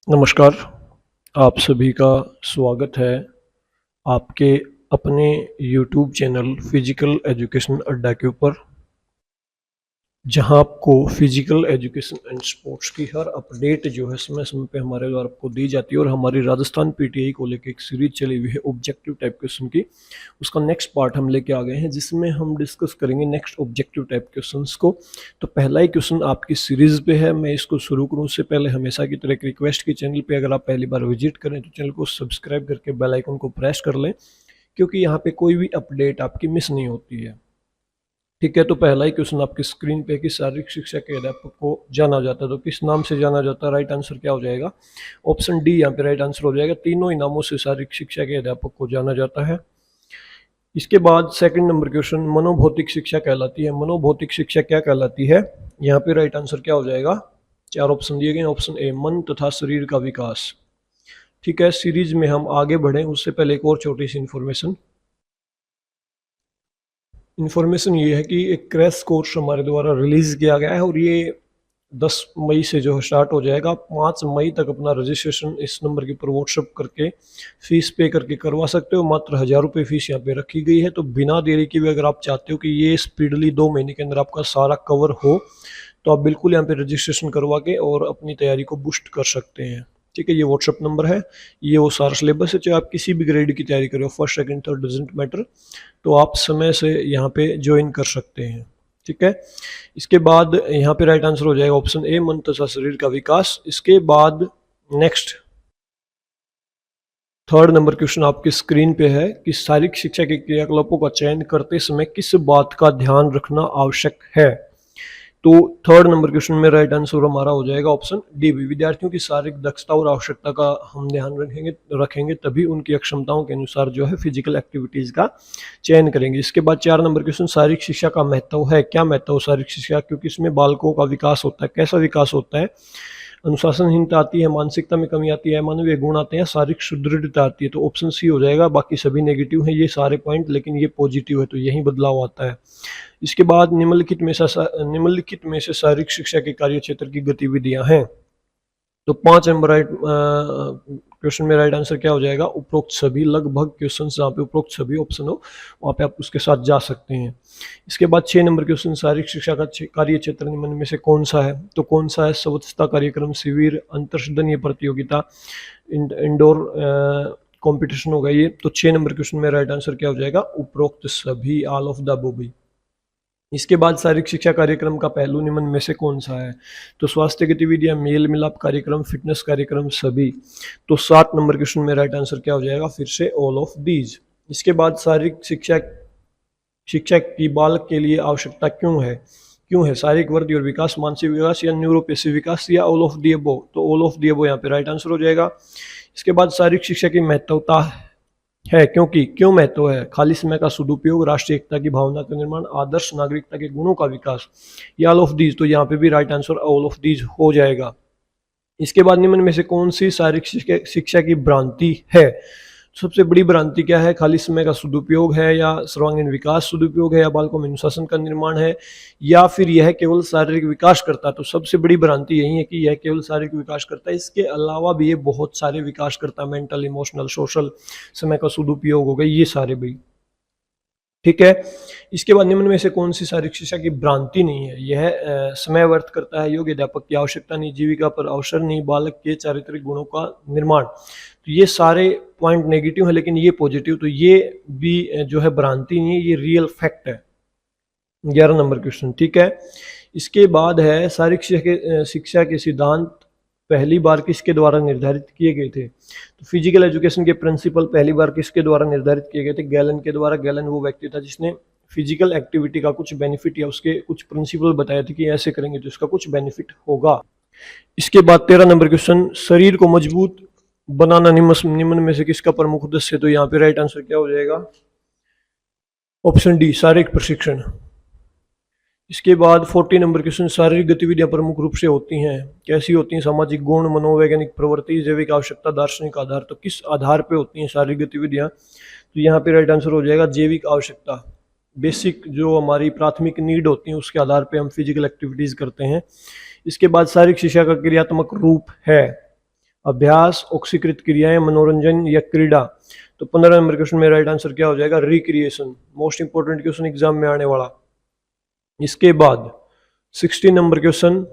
नमस्कार, आप सभी का स्वागत है आपके अपने यूट्यूब चैनल फिजिकल एजुकेशन अड्डा के ऊपर, जहां आपको फिजिकल एजुकेशन एंड स्पोर्ट्स की हर अपडेट जो है समय समय पे हमारे द्वारा आपको दी जाती है। और हमारी राजस्थान पीटीआई को लेकर एक सीरीज चली हुई है ऑब्जेक्टिव टाइप क्वेश्चन की। उसका नेक्स्ट पार्ट हम लेके आ गए हैं, जिसमें हम डिस्कस करेंगे नेक्स्ट ऑब्जेक्टिव टाइप क्वेश्चंस को। तो पहला ही क्वेश्चन आपकी सीरीज पे है। मैं इसको शुरू करूँ उससे पहले हमेशा की तरह एक रिक्वेस्ट की, चैनल पे अगर आप पहली बार विजिट करें तो चैनल को सब्सक्राइब करके बेल आइकन को प्रेस कर लें, क्योंकि यहाँ पे कोई भी अपडेट आपकी मिस नहीं होती है। ठीक है, तो पहला ही क्वेश्चन आपकी स्क्रीन पे कि शारीरिक शिक्षा के अध्यापक को जाना जाता है तो किस नाम से जाना जाता है? राइट आंसर क्या हो जाएगा? ऑप्शन डी यहाँ पे राइट आंसर हो जाएगा। तीनों ही नामों से शारीरिक शिक्षा के अध्यापक को जाना जाता है। इसके बाद सेकंड नंबर क्वेश्चन, मनोभौतिक शिक्षा कहलाती है। मनोभौतिक शिक्षा क्या कहलाती है? यहाँ पे राइट आंसर क्या हो जाएगा? चार ऑप्शन दिए गए। ऑप्शन ए, मन तथा शरीर का विकास। ठीक है, सीरीज में हम आगे बढ़े उससे पहले एक और छोटी सी इन्फॉर्मेशन ये है कि एक क्रैश कोर्स हमारे द्वारा रिलीज किया गया है और ये 10 मई से जो है स्टार्ट हो जाएगा। 5 मई तक अपना रजिस्ट्रेशन इस नंबर के ऊपर व्हाट्सअप करके फीस पे करके करवा सकते हो। मात्र 1000 रुपये फीस यहाँ पे रखी गई है। तो बिना देरी के भी अगर आप चाहते हो कि ये स्पीडली 2 महीने के अंदर आपका सारा कवर हो, तो आप बिल्कुल यहाँ पे रजिस्ट्रेशन करवा के और अपनी तैयारी को बूस्ट कर सकते हैं। ठीक है, ये व्हाट्सअप नंबर है, ये वो सारा सिलेबस है। चाहे आप किसी भी ग्रेड की तैयारी करो, first second third doesn't matter, तो आप समय से यहाँ पे ज्वाइन कर सकते हैं। ठीक है, इसके बाद यहाँ पे राइट आंसर हो जाएगा ऑप्शन ए, मन तथा शरीर का विकास। इसके बाद नेक्स्ट थर्ड नंबर क्वेश्चन आपकी स्क्रीन पे है कि शारीरिक शिक्षा के क्रियाकलापों का चयन करते समय किस बात का ध्यान रखना आवश्यक है? तो थर्ड नंबर क्वेश्चन में राइट आंसर हमारा हो जाएगा ऑप्शन डी भी। विद्यार्थियों की शारीरिक दक्षता और आवश्यकता का हम ध्यान रखेंगे तभी उनकी अक्षमताओं के अनुसार जो है फिजिकल एक्टिविटीज का चयन करेंगे। इसके बाद 4 नंबर क्वेश्चन, शारीरिक शिक्षा का महत्व है। क्या महत्व है शारीरिक शिक्षा? क्योंकि इसमें बालकों का विकास होता है। कैसा विकास होता है? अनुशासनहीनता आती है, मानसिकता में कमी आती है, मानवीय गुण आते हैं, शारीरिक सुदृढ़ता आती है। तो ऑप्शन सी हो जाएगा। बाकी सभी नेगेटिव हैं ये सारे पॉइंट, लेकिन ये पॉजिटिव है तो यही बदलाव आता है। इसके बाद निम्नलिखित में से शारीरिक शिक्षा के कार्य क्षेत्र की गतिविधियां हैं। तो 5 नंबर राइट क्वेश्चन में राइट आंसर क्या हो जाएगा? उपरोक्त सभी। लगभग क्वेश्चन जहाँ पे उपरोक्त सभी ऑप्शन हो वहाँ पे आप उसके साथ जा सकते हैं। इसके बाद 6 नंबर क्वेश्चन, शारीरिक शिक्षा का कार्य क्षेत्र निम्न में से कौन सा है? तो कौन सा है? स्वच्छता कार्यक्रम, शिविर, अंतरसदनीय प्रतियोगिता, इंडोर कंपटीशन होगा ये। तो 6 नंबर क्वेश्चन में राइट आंसर क्या हो जाएगा? उपरोक्त सभी, ऑल ऑफ द अबव। इसके बाद शारीरिक शिक्षा कार्यक्रम का पहलू निम्न में से कौन सा है? तो स्वास्थ्य गतिविधियां, मेल मिलाप कार्यक्रम, फिटनेस कार्यक्रम, सभी। तो 7 नंबर क्वेश्चन में राइट आंसर क्या हो जाएगा? फिर से ऑल ऑफ दीज। इसके बाद शारीरिक शिक्षा शिक्षा की बालक के लिए आवश्यकता क्यों है? क्यों है? शारीरिक वृद्धि और विकास, मानसिक विकास, या न्यूरोपेसिव विकास, या ऑल ऑफ दी अबव। तो ऑल ऑफ दी अबव यहाँ पे राइट आंसर हो जाएगा। इसके बाद शारीरिक शिक्षा की महत्वता है, क्योंकि क्यों महत्व है? खाली समय का सदुपयोग, राष्ट्रीय एकता की भावना का निर्माण, आदर्श नागरिकता के गुणों का विकास, या ऑल ऑफ दीज। तो यहाँ पे भी right answer all of these हो जाएगा। इसके बाद निम्न में से कौन सी शारीरिक शिक्षा की भ्रांति है? सबसे बड़ी भ्रांति क्या है? खाली समय का सदुपयोग है, या सर्वांगीण विकास सदुपयोग है, या बालकों में अनुशासन का निर्माण है, या फिर यह केवल शारीरिक विकास करता है? तो सबसे बड़ी भ्रांति यही है कि यह केवल शारीरिक विकास करता है। इसके अलावा भी ये बहुत सारे विकास करता है, मेंटल, इमोशनल, सोशल, समय का सदुपयोग हो गए, ये सारे भी। ठीक है, इसके बाद निम्न में से कौन सी शारीरिक शिक्षा की भ्रांति नहीं है? यह समय व्यर्थ करता है, योग्य अध्यापक की आवश्यकता नहीं, जीविका पर अवसर नहीं, बालक के चारित्रिक गुणों का निर्माण। तो ये सारे पॉइंट नेगेटिव है, लेकिन ये पॉजिटिव। तो ये भी जो है भ्रांति नहीं है, ये रियल फैक्ट है। 11 नंबर क्वेश्चन। ठीक है, इसके बाद है शारीरिक शिक्षा के सिद्धांत पहली बार किसके द्वारा निर्धारित किए गए थे? तो फिजिकल एजुकेशन के प्रिंसिपल पहली बार किसके द्वारा निर्धारित किए गए थे? गैलन के द्वारा। गैलन वो व्यक्ति था जिसने फिजिकल एक्टिविटी का कुछ बेनिफिट या उसके कुछ प्रिंसिपल बताए थे कि ऐसे करेंगे तो इसका कुछ बेनिफिट होगा। इसके बाद 13 नंबर क्वेश्चन, शरीर को मजबूत बनाना निम्न में से किसका प्रमुख उद्देश्य है? तो यहाँ पे राइट आंसर क्या हो जाएगा? ऑप्शन डी, शारीरिक प्रशिक्षण। इसके बाद 40 नंबर क्वेश्चन, शारीरिक गतिविधियां प्रमुख रूप से होती हैं, कैसी होती हैं? सामाजिक गुण, मनोवैज्ञानिक प्रवृत्ति, जैविक आवश्यकता, दार्शनिक आधार। तो किस आधार पे होती हैं शारीरिक गतिविधियां? तो यहाँ पे राइट आंसर हो जाएगा जैविक आवश्यकता। बेसिक जो हमारी प्राथमिक नीड होती है उसके आधार पे हम फिजिकल एक्टिविटीज करते हैं। इसके बाद शारीरिक शिक्षा का क्रियात्मक रूप है, अभ्यास, ऑक्सीकृत क्रियाएं, मनोरंजन या क्रीड़ा। तो 15 नंबर क्वेश्चन में राइट आंसर क्या हो जाएगा? Recreation. Most important question exam में आने वाला। इसके बाद 16 नंबर क्वेश्चन,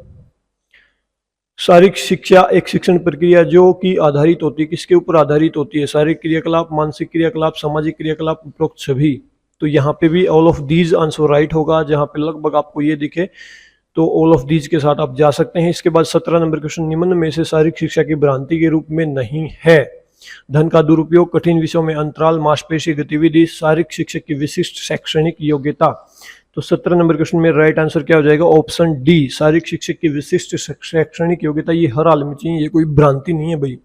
शारीरिक शिक्षा एक शिक्षण प्रक्रिया जो कि आधारित होती है, किसके ऊपर आधारित होती है? शारीरिक क्रियाकलाप, मानसिक क्रियाकलाप, सामाजिक क्रियाकलाप, उपरोक्त सभी। तो यहाँ पे भी all of these answer right होगा, जहाँ पे लगभग आपको ये दिखे तो ऑल ऑफ दीज के साथ आप जा सकते हैं। इसके बाद 17 नंबर क्वेश्चन, निम्न में से शारीरिक शिक्षा की भ्रांति के रूप में नहीं है? धन का दुरुपयोग, कठिन विषयों में अंतराल, मांसपेशी गतिविधि, शारीरिक शिक्षक की विशिष्ट शैक्षणिक योग्यता। तो 17 नंबर क्वेश्चन में राइट आंसर क्या हो जाएगा? ऑप्शन डी, शारीरिक शिक्षक की विशिष्ट शैक्षणिक योग्यता। ये हर हाल में चाहिए, ये कोई भ्रांति नहीं है भाई,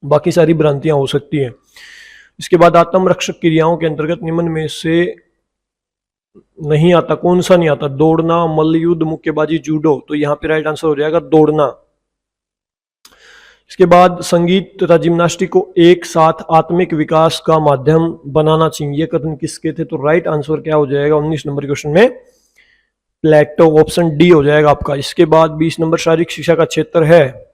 बाकी सारी भ्रांतियां हो सकती हैं। इसके बाद आत्मरक्षक क्रियाओं के अंतर्गत निम्न में से नहीं आता, कौन सा नहीं आता? दौड़ना, मल्लयुद्ध, मुक्केबाजी, जूडो। तो यहाँ पे राइट आंसर हो जाएगा दौड़ना। इसके बाद संगीत तथा जिम्नास्टिक को एक साथ आत्मिक विकास का माध्यम बनाना चाहिए, ये कथन किसके थे? तो राइट आंसर क्या हो जाएगा 19 नंबर क्वेश्चन में? प्लेटो। ऑप्शन डी हो जाएगा आपका। इसके बाद 20 नंबर, शारीरिक शिक्षा का क्षेत्र है।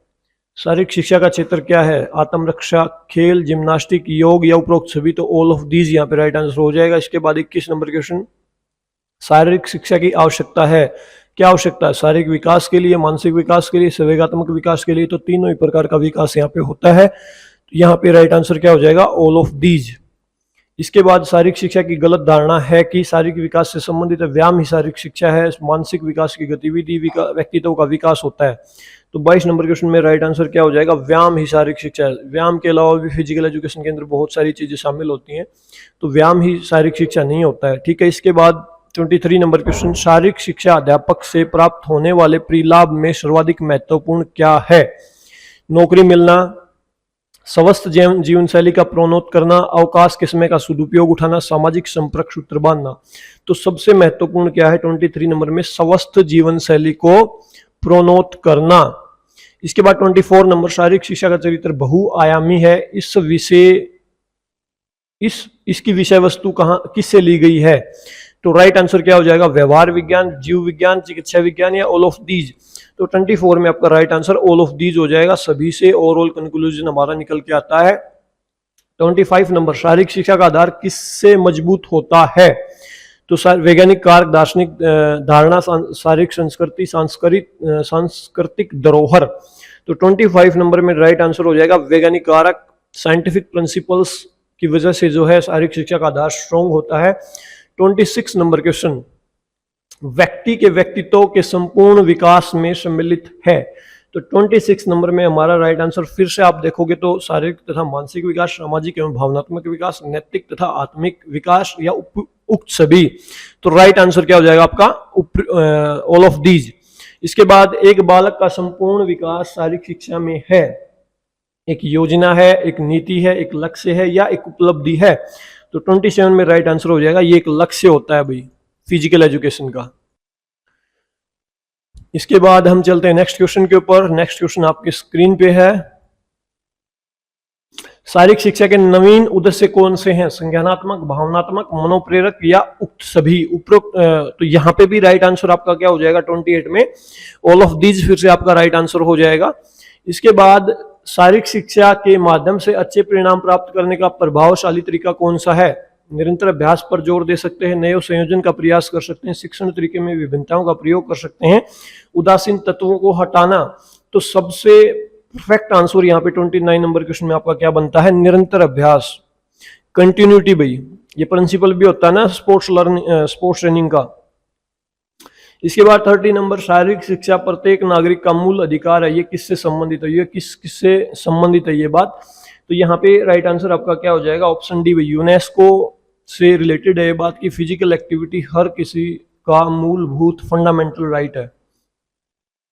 शारीरिक शिक्षा का क्षेत्र क्या है? आत्मरक्षा, खेल, जिम्नास्टिक, योग या उपरोक्त सभी। तो ऑल ऑफ दीज यहाँ पे राइट आंसर हो जाएगा। इसके बाद 21 नंबर क्वेश्चन, शारीरिक शिक्षा की आवश्यकता है। क्या आवश्यकता है? शारीरिक विकास के लिए, मानसिक विकास के लिए, संवेगात्मक विकास के लिए। तो तीनों ही प्रकार का विकास यहाँ पे होता है। तो यहाँ पे राइट आंसर क्या हो जाएगा? All of these. इसके बाद शारीरिक शिक्षा की गलत धारणा है कि शारीरिक विकास से संबंधित व्यायाम ही शारीरिक शिक्षा है, मानसिक विकास की गतिविधि व्यक्तित्व का विकास होता है। तो 22 नंबर क्वेश्चन में राइट आंसर क्या हो जाएगा? व्यायाम ही शारीरिक शिक्षा है। व्यायाम के अलावा भी फिजिकल एजुकेशन के अंदर बहुत सारी चीजें शामिल होती हैं, तो व्यायाम ही शारीरिक शिक्षा नहीं होता है। ठीक है। इसके बाद 23 नंबर क्वेश्चन, शारीरिक शिक्षा अध्यापक से प्राप्त होने वाले परिलाभ में सर्वाधिक महत्वपूर्ण क्या है? नौकरी मिलना, स्वस्थ जीवन शैली का प्रोन्नत करना, अवकाश के समय का सदुपयोग उठाना, सामाजिक संपर्क सूत्र बांधना। तो सबसे महत्वपूर्ण क्या है 23 नंबर में? स्वस्थ जीवन शैली को प्रोन्नत करना। इसके बाद 24 नंबर, शारीरिक शिक्षा का चरित्र बहुआयामी है, इसकी विषय वस्तु कहां किससे ली गई है? तो राइट आंसर क्या हो जाएगा? व्यवहार विज्ञान, जीव विज्ञान, चिकित्सा विज्ञान या ऑल ऑफ दीज। तो 24 में आपका right answer all of these हो जाएगा सभी से। ओवरऑल कंक्लूजन हमारा निकल के आता है। 25 नंबर, शारीरिक शिक्षा का आधार किससे मजबूत होता है? तो वैज्ञानिक कारक, दार्शनिक धारणा, शारीरिक संस्कृति, सांस्कृतिक धरोहर। तो 25 नंबर में राइट आंसर हो जाएगा वैज्ञानिक कारक, साइंटिफिक प्रिंसिपल्स की वजह से जो है शारीरिक शिक्षा का आधार स्ट्रॉन्ग होता है। 26 नंबर क्वेश्चन, व्यक्ति के व्यक्तित्व के संपूर्ण विकास में सम्मिलित है। तो 26 नंबर में हमारा राइट आंसर फिर से आप देखोगे तो शारीरिक तथा मानसिक विकास, सामाजिक एवं भावनात्मक विकास, नैतिक तथा आत्मिक विकास या उक्त सभी। तो राइट आंसर क्या हो जाएगा आपका? All of these. इसके बाद एक बालक का संपूर्ण विकास शारीरिक शिक्षा में है। एक योजना है, एक नीति है, एक लक्ष्य है या एक उपलब्धि है। तो 27 में राइट आंसर हो जाएगा ये एक लक्ष्य होता है भाई फिजिकल एजुकेशन का। इसके बाद हम चलते हैं नेक्स्ट क्वेश्चन के ऊपर। नेक्स्ट क्वेश्चन आपके स्क्रीन पे है। शारीरिक शिक्षा के नवीन उद्देश्य कौन से हैं? संज्ञानात्मक, भावनात्मक, मनोप्रेरक या उक्त सभी। उपरोक्त तो यहाँ पे भी राइट आंसर आपका क्या हो जाएगा 28 में? ऑल ऑफ दीज फिर से आपका राइट आंसर हो जाएगा। इसके बाद शारीरिक शिक्षा के माध्यम से अच्छे परिणाम प्राप्त करने का प्रभावशाली तरीका कौन सा है? निरंतर अभ्यास पर जोर दे सकते हैं, नए संयोजन का प्रयास कर सकते हैं, शिक्षण तरीके में विभिन्नताओं का प्रयोग कर सकते हैं, उदासीन तत्वों को हटाना। तो सबसे परफेक्ट आंसर यहाँ पे 29 नंबर क्वेश्चन में आपका क्या बनता है? निरंतर अभ्यास, कंटिन्यूटी भाई। ये प्रिंसिपल भी होता है ना स्पोर्ट्स ट्रेनिंग का। इसके बाद 30 नंबर, शारीरिक शिक्षा प्रत्येक नागरिक का मूल अधिकार है। ये किससे संबंधित है? ये किससे संबंधित है ये बात? तो यहाँ पे राइट आंसर आपका क्या हो जाएगा? ऑप्शन डी भाई, यूनेस्को से रिलेटेड है ये बात की फिजिकल एक्टिविटी हर किसी का मूलभूत फंडामेंटल राइट है।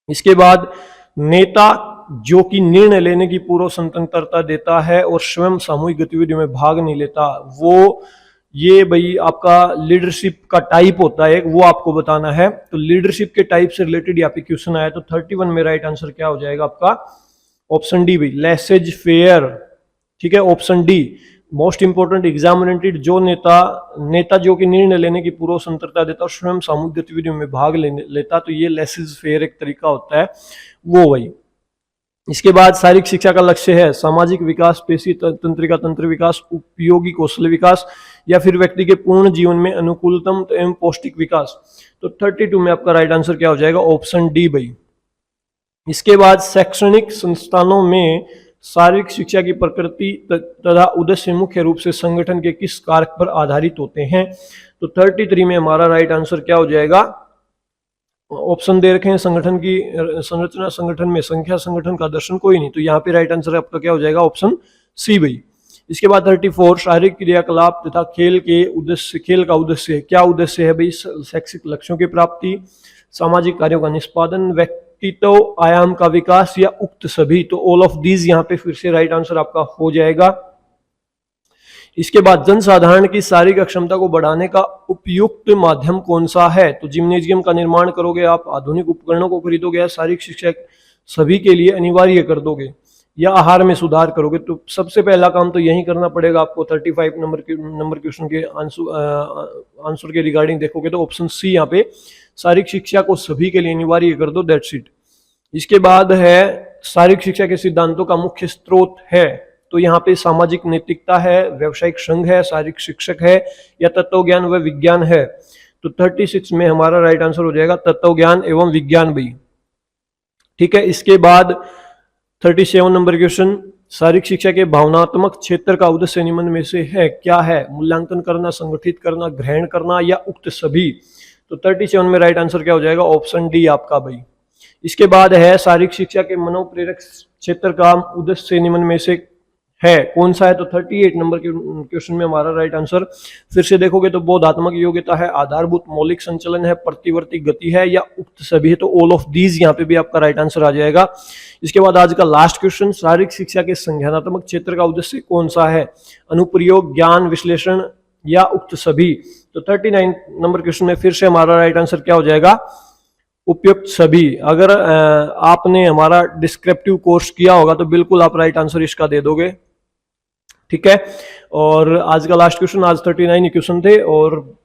इसके बाद नेता जो कि निर्णय लेने की पूर्व स्वतंत्रता देता है और स्वयं सामूहिक गतिविधियों में भाग नहीं लेता, वो ये भाई आपका लीडरशिप का टाइप होता है, वो आपको बताना है। तो लीडरशिप के टाइप से रिलेटेड यहाँ पे क्वेश्चन आया। तो 31 में राइट आंसर क्या हो जाएगा आपका? ऑप्शन डी भाई, लेसेज फेयर। ठीक है, option D most important exam oriented, जो नेता जो कि निर्णय लेने की पूर्व स्वतंत्रता देता और स्वयं सामूहिक गतिविधियों में भाग लेता, तो ये लेसेज फेयर एक तरीका होता है वो भाई। इसके बाद शारीरिक शिक्षा का लक्ष्य है सामाजिक विकास, पेशी तंत्रिका तंत्र विकास, उपयोगी कौशल विकास या फिर व्यक्ति के पूर्ण जीवन में अनुकूलतम एवं पौष्टिक विकास। तो 32 में आपका राइट आंसर क्या हो जाएगा? ऑप्शन डी भाई। इसके बाद शैक्षणिक संस्थानों में शारीरिक शिक्षा की प्रकृति तथा उद्देश्य मुख्य रूप से संगठन के किस कारक पर आधारित होते हैं? तो 33 में हमारा राइट आंसर क्या हो जाएगा? ऑप्शन दे रखे हैं संगठन की संरचना, संगठन में संख्या, संगठन का दर्शन, कोई नहीं। तो यहाँ पे राइट आंसर आपका क्या हो जाएगा? ऑप्शन सी भाई। इसके बाद 34 शारीरिक क्रियाकलाप तथा खेल के उद्देश्य, खेल का उद्देश्य क्या उद्देश्य है भाई? शैक्षिक लक्ष्यों की प्राप्ति, सामाजिक कार्यों का निष्पादन, व्यक्तित्व आयाम का विकास या उक्त सभी। तो ऑल ऑफ दीज यहाँ पे फिर से राइट आंसर आपका हो जाएगा। इसके बाद जनसाधारण की शारीरिक अक्षमता को बढ़ाने का उपयुक्त माध्यम कौन सा है? तो जिम्नेजियम का निर्माण करोगे आप, आधुनिक उपकरणों को खरीदोगे, या शारीरिक शिक्षा सभी के लिए अनिवार्य कर दोगे, या आहार में सुधार करोगे? तो सबसे पहला काम तो यही करना पड़ेगा आपको। 35 नंबर क्वेश्चन के आंसर के रिगार्डिंग देखोगे तो ऑप्शन सी यहाँ पे शारीरिक शिक्षा को सभी के लिए अनिवार्य कर दो, दैट्स इट। इसके बाद है शारीरिक शिक्षा के सिद्धांतों का मुख्य स्रोत है। तो यहाँ पे सामाजिक नैतिकता है, व्यावसायिक संघ है, शारीरिक शिक्षक है, या तत्व ज्ञान व विज्ञान है। तो 36 में हमारा राइट आंसर हो जाएगा तत्व ज्ञान एवं विज्ञान भी। ठीक है। इसके बाद 37 नंबर क्वेश्चन, शारीरिक शिक्षा के भावनात्मक क्षेत्र का उद्देश्य निम्न में से है क्या है? मूल्यांकन करना, संगठित करना, ग्रहण करना या उक्त सभी। तो 37 में राइट आंसर क्या हो जाएगा? ऑप्शन डी आपका भाई। इसके बाद है शारीरिक शिक्षा के मनोप्रेरक क्षेत्र का उद्देश्य निम्न में से है कौन सा है? तो 38 नंबर के क्वेश्चन में हमारा राइट आंसर फिर से देखोगे तो बोधात्मक योग्यता है, आधारभूत मौलिक संचलन है, प्रतिवर्ती गति है या उक्त सभी है। तो ऑल ऑफ दीज यहाँ पे भी आपका राइट आंसर आ जाएगा। इसके बाद आज का लास्ट क्वेश्चन, शारीरिक शिक्षा के संज्ञानात्मक क्षेत्र का उद्देश्य कौन सा है? अनुप्रयोग, ज्ञान विश्लेषण या उक्त सभी। तो 39 नंबर क्वेश्चन में फिर से हमारा राइट आंसर क्या हो जाएगा? उपयुक्त सभी। अगर आपने हमारा डिस्क्रिप्टिव कोर्स किया होगा तो बिल्कुल आप राइट आंसर इसका दे दोगे। ठीक है। और आज का लास्ट क्वेश्चन, आज 39 क्वेश्चन थे और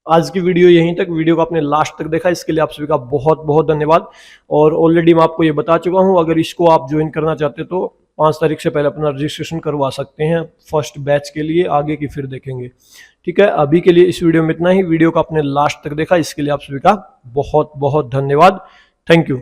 आज की वीडियो यहीं तक। वीडियो को आपने लास्ट तक देखा, इसके लिए आप सभी का बहुत बहुत धन्यवाद। और ऑलरेडी मैं आपको ये बता चुका हूं, अगर इसको आप ज्वाइन करना चाहते तो 5 तारीख से पहले अपना रजिस्ट्रेशन करवा सकते हैं फर्स्ट बैच के लिए, आगे की फिर देखेंगे। ठीक है। अभी के लिए इस वीडियो में इतना ही। वीडियो को आपने लास्ट तक देखा, इसके लिए आप सभी का बहुत बहुत धन्यवाद। Thank you.